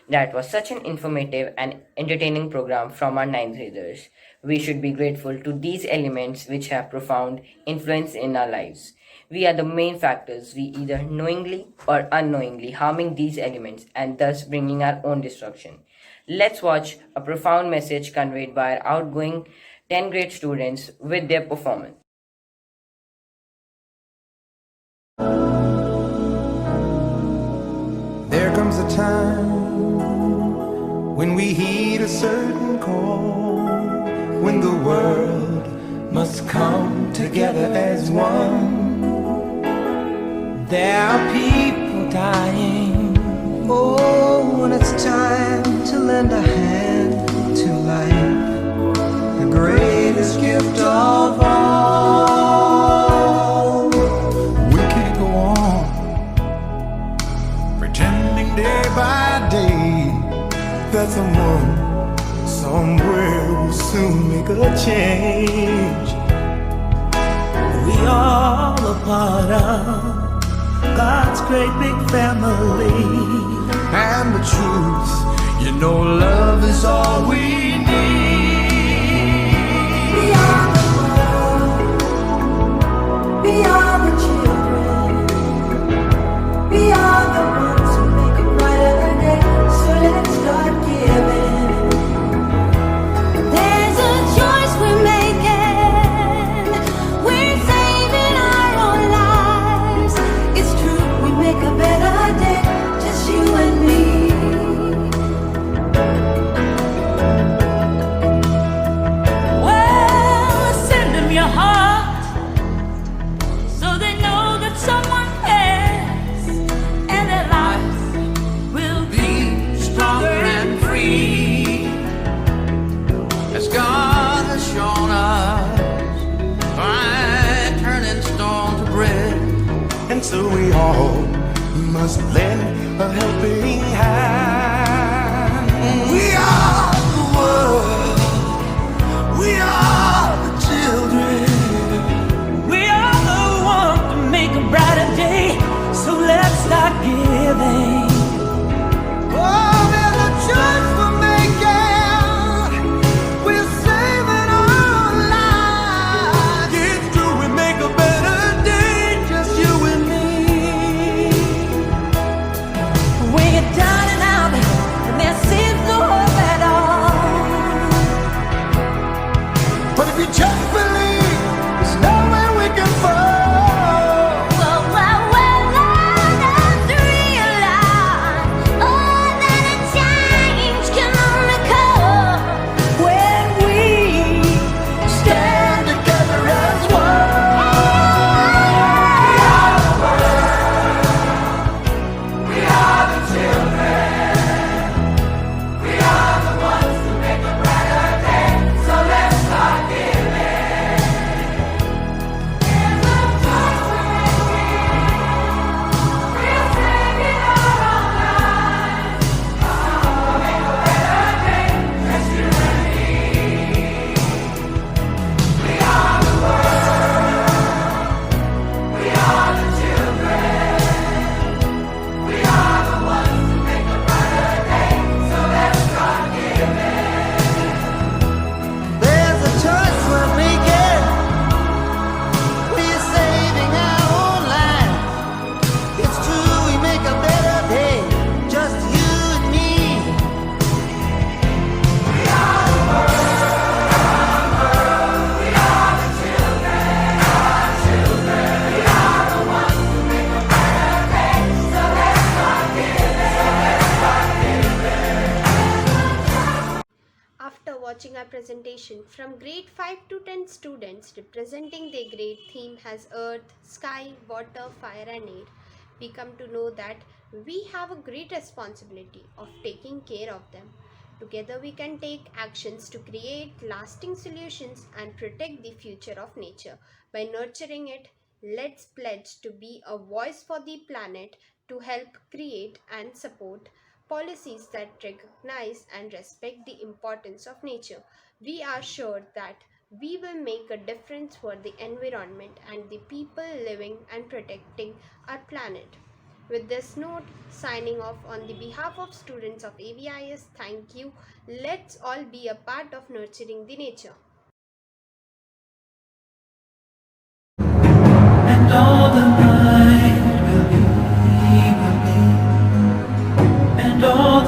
That was such an informative and entertaining program from our ninth graders. We should be grateful to these elements which have profound influence in our lives. We are the main factors, we either knowingly or unknowingly harming these elements and thus bringing our own destruction. Let's watch a profound message conveyed by our outgoing 10th grade students with their performance. There comes a time when we heed a certain call, when the world must come together as one. There are people dying. Oh, when it's time to lend a hand to life, the greatest gift of all. We can't go on pretending day by day that someone somewhere will soon make a change. We all a part of God's great big family, and the truth, you know, love is all we need. We are the world, we are the children, we are the ones who make a brighter day, so let's start giving. There's a choice we're making. We're saving our own lives. It's true, we make a better day, just you and me. Well, send them your heart so they know that someone cares, and their lives will be Stronger and free, as God has shown us by turning stone to bread. And so we all must lend a helping hand. We are the world, we are the children, we are the ones to make a brighter day, so let's start giving. Oh, there's a choice we're making. We're saving our lives. It's true, we make a better day, just you and me. when you're down and out and there seems no hope at all. But if you just believe, there's nowhere we can fall. Just realize, oh, that a change can only come when we Stand together as one. We are the children. We are the ones who make a brighter day. So let's start giving. There's a choice we're making. We're saving our own lives. We'll make a better day, just you and me. We are the world. We are the children. We are the ones who make a brighter day. So let's start giving. There's a choice we're making. We're saving our own lives. It's true, we make a better day, just you and me. We are the world. We are the children. We are the ones who make a brighter day. So let's start giving. After watching our presentation from grade 5 to 10 students representing their grade theme as Earth, Sky, Water, Fire and Air, we come to know that we have a great responsibility of taking care of them. Together we can take actions to create lasting solutions and protect the future of nature. By nurturing it, let's pledge to be a voice for the planet to help create and support policies that recognize and respect the importance of nature. We are sure that we will make a difference for the environment and the people living and protecting our planet. With this note, signing off on the behalf of students of AVIS, thank you. Let's all be a part of nurturing the nature. And all the night will be, and all